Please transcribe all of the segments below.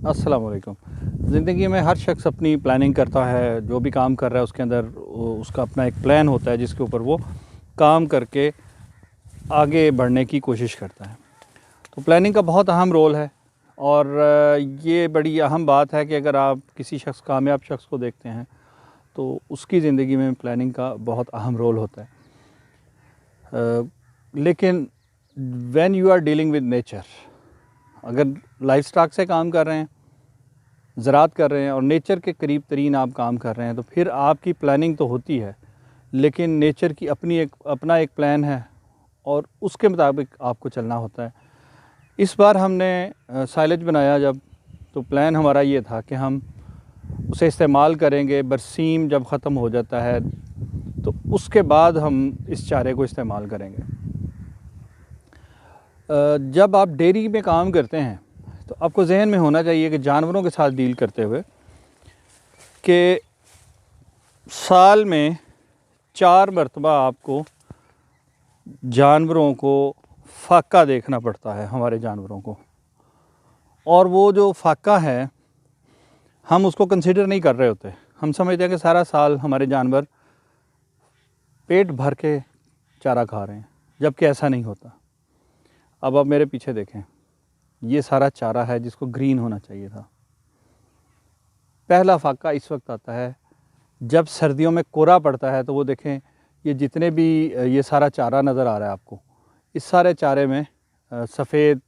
अस्सलाम वालेकुम। ज़िंदगी में हर शख्स अपनी प्लानिंग करता है, जो भी काम कर रहा है उसके अंदर उसका अपना एक प्लान होता है जिसके ऊपर वो काम करके आगे बढ़ने की कोशिश करता है। तो प्लानिंग का बहुत अहम रोल है और ये बड़ी अहम बात है कि अगर आप किसी कामयाब शख्स को देखते हैं तो उसकी ज़िंदगी में प्लानिंग का बहुत अहम रोल होता है। लेकिन when you are dealing with nature, अगर लाइफस्टॉक से काम कर रहे हैं, ज़राअत कर रहे हैं और नेचर के करीब तरीन आप काम कर रहे हैं, तो फिर आपकी प्लानिंग तो होती है, लेकिन नेचर की अपना एक प्लान है और उसके मुताबिक आपको चलना होता है। इस बार हमने साइलेज बनाया जब, तो प्लान हमारा ये था कि हम उसे इस्तेमाल करेंगे। बरसीम जब ख़त्म हो जाता है तो उसके बाद हम इस चारे को इस्तेमाल करेंगे। जब आप डेयरी में काम करते हैं तो आपको जहन में होना चाहिए कि जानवरों के साथ डील करते हुए कि साल में 4 मरतबा आपको जानवरों को फाका देखना पड़ता है, हमारे जानवरों को। और वो जो फाका है हम उसको कंसिडर नहीं कर रहे होते। हम समझते हैं कि सारा साल हमारे जानवर पेट भर के चारा खा रहे हैं, जबकि ऐसा नहीं होता। अब आप मेरे पीछे देखें, ये सारा चारा है जिसको ग्रीन होना चाहिए था। पहला फाका इस वक्त आता है जब सर्दियों में कोहरा पड़ता है। तो वो देखें, ये जितने भी ये सारा चारा नज़र आ रहा है आपको, इस सारे चारे में सफ़ेद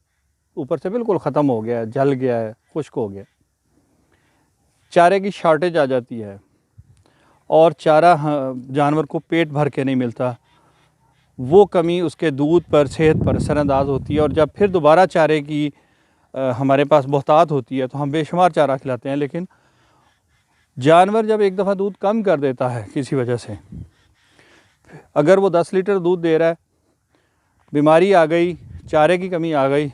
ऊपर से बिल्कुल ख़त्म हो गया है, जल गया है, खुश्क हो गया। चारे की शॉर्टेज आ जाती है और चारा जानवर को पेट भर के नहीं मिलता। वो कमी उसके दूध पर, सेहत पर असरअंदाज होती है। और जब फिर दोबारा चारे की हमारे पास मोहतात होती है तो हम बेशुमार चारा खिलाते हैं, लेकिन जानवर जब एक दफ़ा दूध कम कर देता है किसी वजह से, अगर वो 10 लीटर दूध दे रहा है, बीमारी आ गई, चारे की कमी आ गई,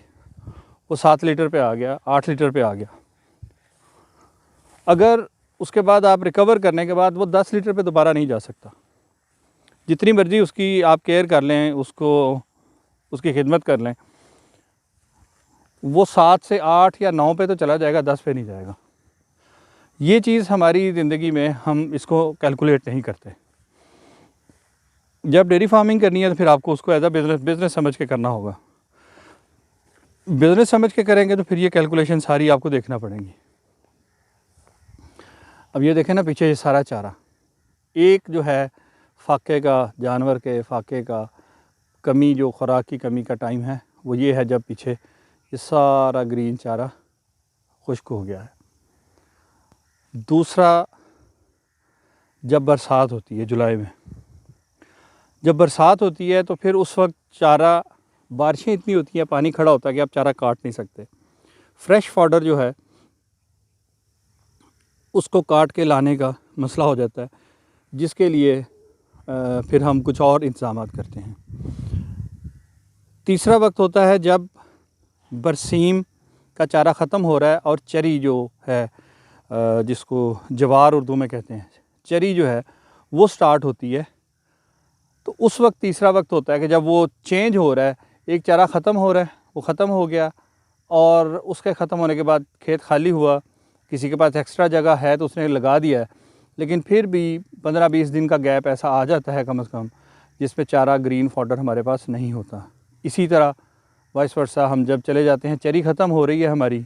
वो 7 लीटर पे आ गया, 8 लीटर पे आ गया। अगर उसके बाद आप रिकवर करने के बाद वो 10 लीटर पे दोबारा नहीं जा सकता। जितनी मर्ज़ी उसकी आप केयर कर लें, उसकी खिदमत कर लें, वो 7 से 8 या 9 पे तो चला जाएगा, 10 पे नहीं जाएगा। ये चीज़ हमारी ज़िंदगी में हम इसको कैलकुलेट नहीं करते। जब डेयरी फार्मिंग करनी है तो फिर आपको उसको एज अ बिज़नेस समझ के करना होगा। बिज़नेस समझ के करेंगे तो फिर ये कैलकुलेशन सारी आपको देखना पड़ेंगी। अब ये देखें ना, पीछे ये सारा चारा, एक जो है फाके का, जानवर के फाके का कमी, जो ख़ुराक की कमी का टाइम है, वो ये है जब पीछे ये सारा ग्रीन चारा खुश्क हो गया है। दूसरा, जब बरसात होती है जुलाई में, जब बरसात होती है तो फिर उस वक्त चारा, बारिशें इतनी होती हैं, पानी खड़ा होता है कि आप चारा काट नहीं सकते। फ्रेश फॉडर जो है उसको काट के लाने का मसला हो जाता है, जिसके लिए फिर हम कुछ और इंतज़ाम करते हैं। तीसरा वक्त होता है जब बरसीम का चारा ख़त्म हो रहा है और चरी जो है, जिसको जवार उर्दू में कहते हैं, चरी जो है वो स्टार्ट होती है। तो उस वक्त तीसरा वक्त होता है कि जब वो चेंज हो रहा है, एक चारा ख़त्म हो रहा है, वो ख़त्म हो गया और उसके ख़त्म होने के बाद खेत खाली हुआ, किसी के पास एक्स्ट्रा जगह है तो उसने लगा दिया है, लेकिन फिर भी 15-20 दिन का गैप ऐसा आ जाता है कम से कम, जिसमें चारा ग्रीन फॉडर हमारे पास नहीं होता। इसी तरह वाइस वर्सा, हम जब चले जाते हैं, चरी ख़त्म हो रही है हमारी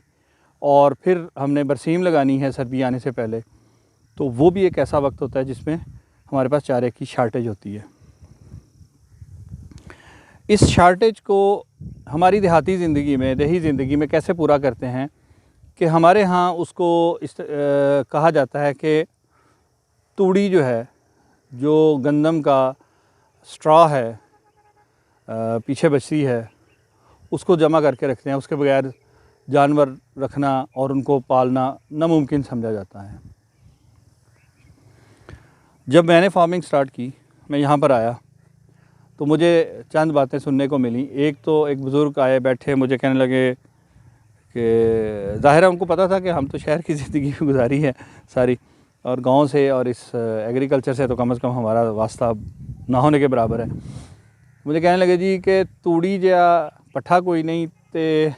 और फिर हमने बरसीम लगानी है सर्दी आने से पहले, तो वो भी एक ऐसा वक्त होता है जिसमें हमारे पास चारे की शार्टेज होती है। इस शार्टेज को हमारी देहाती ज़िंदगी में, देही ज़िंदगी में कैसे पूरा करते हैं कि हमारे यहाँ उसको कहा जाता है कि तूड़ी जो है, जो गंदम का स्ट्रॉ है, पीछे बचती है, उसको जमा करके रखते हैं। उसके बगैर जानवर रखना और उनको पालना नामुमकिन समझा जाता है। जब मैंने फार्मिंग स्टार्ट की, मैं यहाँ पर आया तो मुझे चंद बातें सुनने को मिली। एक तो एक बुज़ुर्ग आए, बैठे, मुझे कहने लगे कि ज़ाहिर है उनको पता था कि हम तो शहर की ज़िंदगी गुजारी है सारी, और गांव से और इस एग्रीकल्चर से तो कम से कम हमारा वास्ता ना होने के बराबर है। मुझे कहने लगे जी कि तूड़ी या पट्ठा कोई नहीं ते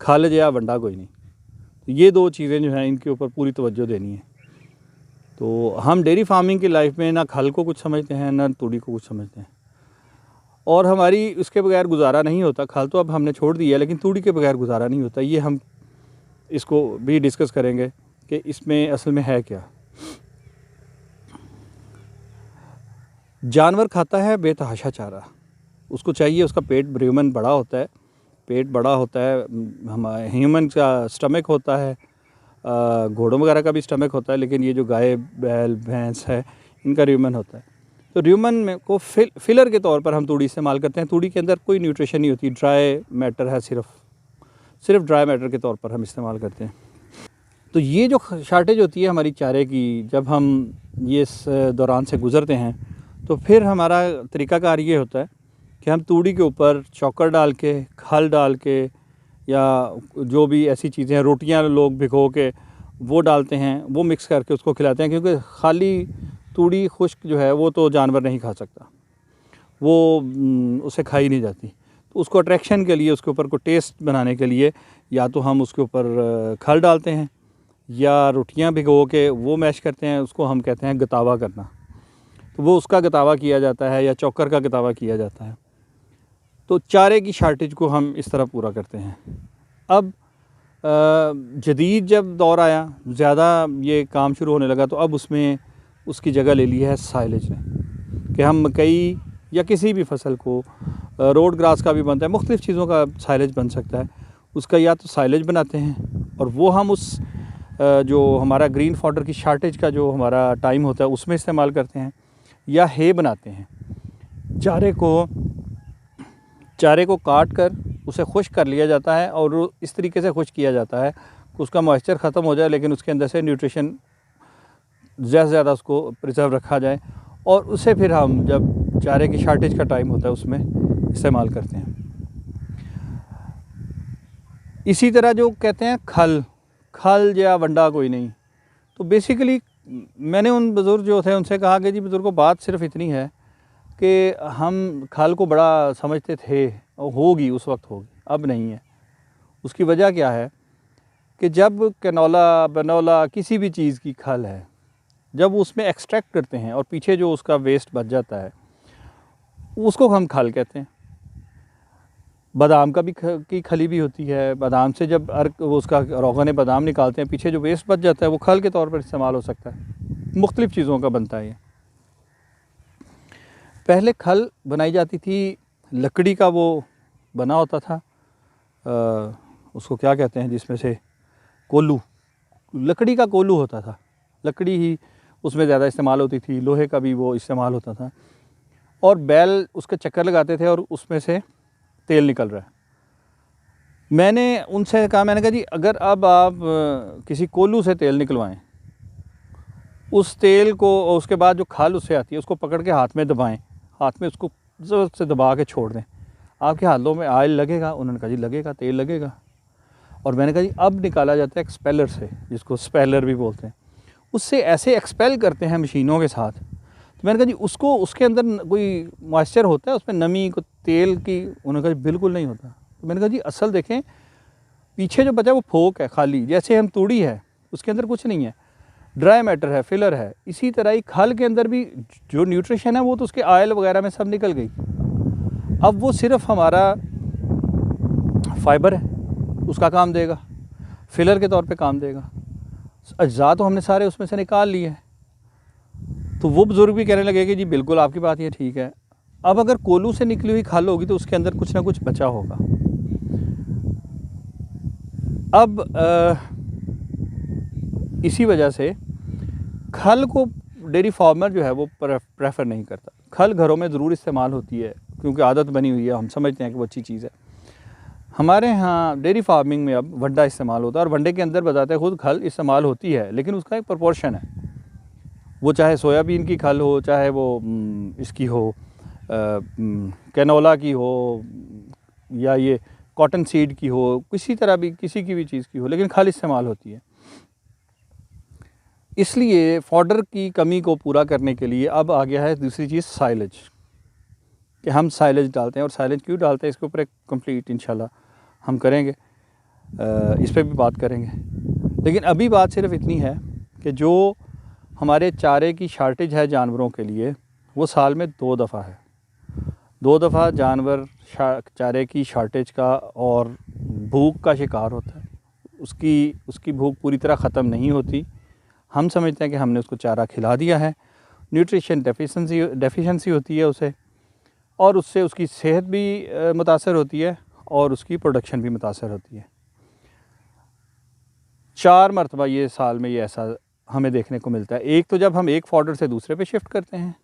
खल या वंडा कोई नहीं। तो ये दो चीज़ें जो हैं इनके ऊपर पूरी तवज्जो देनी है। तो हम डेयरी फार्मिंग की लाइफ में ना खल को कुछ समझते हैं ना तूड़ी को कुछ समझते हैं, और हमारी उसके बगैर गुजारा नहीं होता। खल तो अब हमने छोड़ दिया, लेकिन तूड़ी के बगैर गुजारा नहीं होता। ये हम इसको भी डिस्कस करेंगे कि इसमें असल में है क्या। जानवर खाता है बेतहाशा चारा, उसको चाहिए, उसका पेट ब्रूमन बड़ा होता है, पेट बड़ा होता है, हम ह्यूमन का स्टमक होता है, घोड़ों वगैरह का भी स्टमक होता है, लेकिन ये जो गाय बैल भैंस है इनका र्यूमन होता है। तो र्यूमन में को फिलर के तौर पर हम तूड़ी इस्तेमाल करते हैं। तूड़ी के अंदर कोई न्यूट्रिशन नहीं होती, ड्राई मैटर है, सिर्फ ड्राई मैटर के तौर पर हम इस्तेमाल करते हैं। तो ये जो शार्टेज होती है हमारी चारे की, जब हम ये इस दौरान से गुज़रते हैं, तो फिर हमारा तरीक़ाकार ये होता है कि हम तूड़ी के ऊपर चोकर डाल के, खल डाल के, या जो भी ऐसी चीज़ें हैं, रोटियां लोग भिगो के वो डालते हैं, वो मिक्स करके उसको खिलाते हैं। क्योंकि खाली तूड़ी खुश्क जो है वो तो जानवर नहीं खा सकता, वो उसे खाई नहीं जाती। तो उसको अट्रैक्शन के लिए, उसके ऊपर को टेस्ट बनाने के लिए, या तो हम उसके ऊपर खल डालते हैं या रोटियां भिगो के वो मैश करते हैं, उसको हम कहते हैं गतावा करना। तो वो उसका गतावा किया जाता है या चोकर का गतावा किया जाता है। तो चारे की शार्टेज को हम इस तरह पूरा करते हैं। अब जदीद जब दौर आया, ज़्यादा ये काम शुरू होने लगा, तो अब उसमें उसकी जगह ले ली है साइलेज ने, कि हम मकई या किसी भी फसल को, रोड ग्रास का भी बनता है, मुख्तलिफ़ चीज़ों का साइलेज बन सकता है, उसका या तो साइलेज बनाते हैं और वो हम उस जो हमारा ग्रीन फॉडर की शार्टेज का जो हमारा टाइम होता है उसमें इस्तेमाल करते हैं, या हे बनाते हैं। चारे को काट कर उसे खुश्क कर लिया जाता है, और इस तरीके से खुश्क किया जाता है कि उसका मॉइस्चर ख़त्म हो जाए, लेकिन उसके अंदर से न्यूट्रिशन ज़्यादा से ज़्यादा उसको प्रिजर्व रखा जाए, और उसे फिर हम जब चारे की शार्टेज का टाइम होता है उसमें इस्तेमाल करते हैं। इसी तरह जो कहते हैं खल या वंडा कोई नहीं, तो बेसिकली मैंने उन बुज़ुर्ग जो थे उनसे कहा कि जी बुज़ुर्गों, बात सिर्फ इतनी है कि हम खल को बड़ा समझते थे, और होगी उस वक्त होगी, अब नहीं है। उसकी वजह क्या है कि जब कैनोला बनोला किसी भी चीज़ की खल है, जब उसमें एक्सट्रैक्ट करते हैं और पीछे जो उसका वेस्ट बच जाता है उसको हम खल कहते हैं। बादाम का भी की खली भी होती है, बादाम से जब उसका रोगन बादाम निकालते हैं, पीछे जो वेस्ट बच जाता है वो खल के तौर पर इस्तेमाल हो सकता है। मुख्तलिफ़ चीज़ों का बनता है ये। पहले खल बनाई जाती थी, लकड़ी का वो बना होता था, उसको क्या कहते हैं, जिसमें से कोल्लू, लकड़ी का कोल्लू होता था, लकड़ी ही उसमें ज़्यादा इस्तेमाल होती थी, लोहे का भी वो इस्तेमाल होता था, और बैल उसके चक्कर लगाते थे और उसमें से तेल निकल रहा है। मैंने उनसे कहा, मैंने कहा जी अगर अब आप किसी कोल्लू से तेल निकलवाएं, उस तेल को, उसके बाद जो खाल उससे आती है उसको पकड़ के हाथ में दबाएं, हाथ में उसको ज़ोर से दबा के छोड़ दें, आपके हाथों में ऑयल लगेगा? उन्होंने कहा जी लगेगा, तेल लगेगा। और मैंने कहा जी अब निकाला जाता है एक्सपेलर से, जिसको स्पेलर भी बोलते हैं, उससे ऐसे एक्सपेल करते हैं मशीनों के साथ। तो मैंने कहा जी उसको, उसके अंदर कोई मॉइस्चर होता है उसमें, नमी को तेल की? उन्होंने कहा जी बिल्कुल नहीं होता। तो मैंने कहा जी असल देखें, पीछे जो बचा वो फोक है खाली, जैसे हम तूड़ी है उसके अंदर कुछ नहीं है, ड्राई मैटर है, फिलर है। इसी तरह ही खल के अंदर भी जो न्यूट्रिशन है वो तो उसके ऑयल वगैरह में सब निकल गई। अब वो सिर्फ हमारा फाइबर है, उसका काम देगा, फिलर के तौर पे काम देगा। अज्जा तो हमने सारे उसमें से निकाल लिए हैं। तो वो बुज़ुर्ग भी कहने लगे कि जी बिल्कुल आपकी बात ये ठीक है। अब अगर कोल्हू से निकली हुई खल होगी तो उसके अंदर कुछ ना कुछ बचा होगा। अब इसी वजह से खल को डेयरी फार्मर जो है वो प्रेफर नहीं करता। खल घरों में ज़रूर इस्तेमाल होती है क्योंकि आदत बनी हुई है, हम समझते हैं कि वो अच्छी चीज़ है। हमारे यहाँ डेयरी फार्मिंग में अब वंडा इस्तेमाल होता है, और वंडे के अंदर बताते हैं खुद खल इस्तेमाल होती है, लेकिन उसका एक प्रोपोर्शन है। वो चाहे सोयाबीन की खल हो, चाहे वो इसकी हो, कैनोला की हो, या ये कॉटन सीड की हो, किसी तरह भी, किसी की भी चीज़ की हो, लेकिन खल इस्तेमाल होती है। इसलिए फॉडर की कमी को पूरा करने के लिए अब आ गया है दूसरी चीज़, साइलेज, कि हम साइलेज डालते हैं। और साइलेज क्यों डालते हैं इसके ऊपर एक कंप्लीट इंशाल्लाह हम करेंगे। इस पे भी बात करेंगे। लेकिन अभी बात सिर्फ इतनी है कि जो हमारे चारे की शार्टेज है जानवरों के लिए, वो साल में 2 दफ़ा है। 2 दफ़ा जानवर चारे की शार्टेज का और भूख का शिकार होता है। उसकी भूख पूरी तरह ख़त्म नहीं होती। हम समझते हैं कि हमने उसको चारा खिला दिया है, न्यूट्रिशन डेफिशिएंसी होती है उसे, और उससे उसकी सेहत भी मुतासर होती है और उसकी प्रोडक्शन भी मुतासर होती है। 4 मरतबा ये साल में ये ऐसा हमें देखने को मिलता है। एक तो जब हम एक फॉडर से दूसरे पे शिफ्ट करते हैं,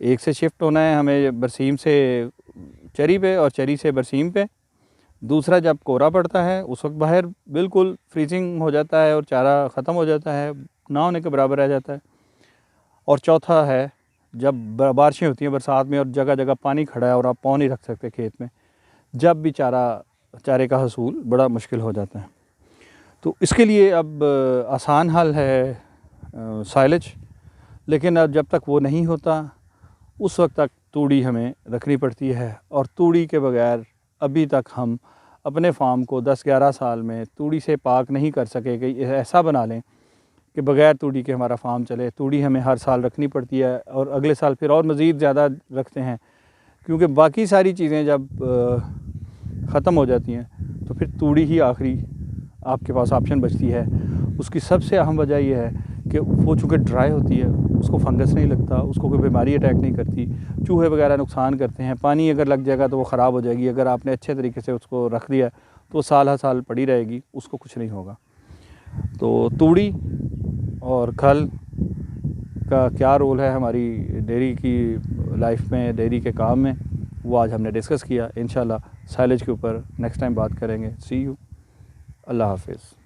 एक से शिफ्ट होना है हमें बरसीम से चरी पे और चरी से बरसीम पे। दूसरा जब कोहरा पड़ता है उस वक्त बाहर बिल्कुल फ्रीजिंग हो जाता है और चारा ख़त्म हो जाता है, ना होने के बराबर रह जाता है। और चौथा है जब बारिशें होती हैं बरसात में और जगह जगह पानी खड़ा है और आप पाँव नहीं रख सकते खेत में, जब भी चारे का हसूल बड़ा मुश्किल हो जाता है। तो इसके लिए अब आसान हल है साइलेज, लेकिन अब जब तक वो नहीं होता उस वक्त तक तूड़ी हमें रखनी पड़ती है। और तूड़ी के बगैर अभी तक हम अपने फार्म को 10-11 साल में तूड़ी से पाक नहीं कर सके कि ऐसा बना लें कि बग़ैर तूड़ी के हमारा फार्म चले। तूड़ी हमें हर साल रखनी पड़ती है और अगले साल फिर और मज़ीद ज़्यादा रखते हैं, क्योंकि बाकी सारी चीज़ें जब ख़त्म हो जाती हैं तो फिर तूड़ी ही आखिरी आपके पास ऑप्शन बचती है। उसकी सबसे अहम वजह यह है कि वो चूँकि ड्राई होती है, उसको फंगस नहीं लगता, उसको कोई बीमारी अटैक नहीं करती, चूहे वगैरह नुकसान करते हैं, पानी अगर लग जाएगा तो वो ख़राब हो जाएगी। अगर आपने अच्छे तरीके से उसको रख दिया तो वो साल हर साल पड़ी रहेगी, उसको कुछ नहीं होगा। तो तूड़ी और खल का क्या रोल है हमारी डेयरी की लाइफ में, डेयरी के काम में, वो आज हमने डिस्कस किया। इंशाल्लाह साइलेज के ऊपर नेक्स्ट टाइम बात करेंगे। सी यू, अल्लाह हाफिज़।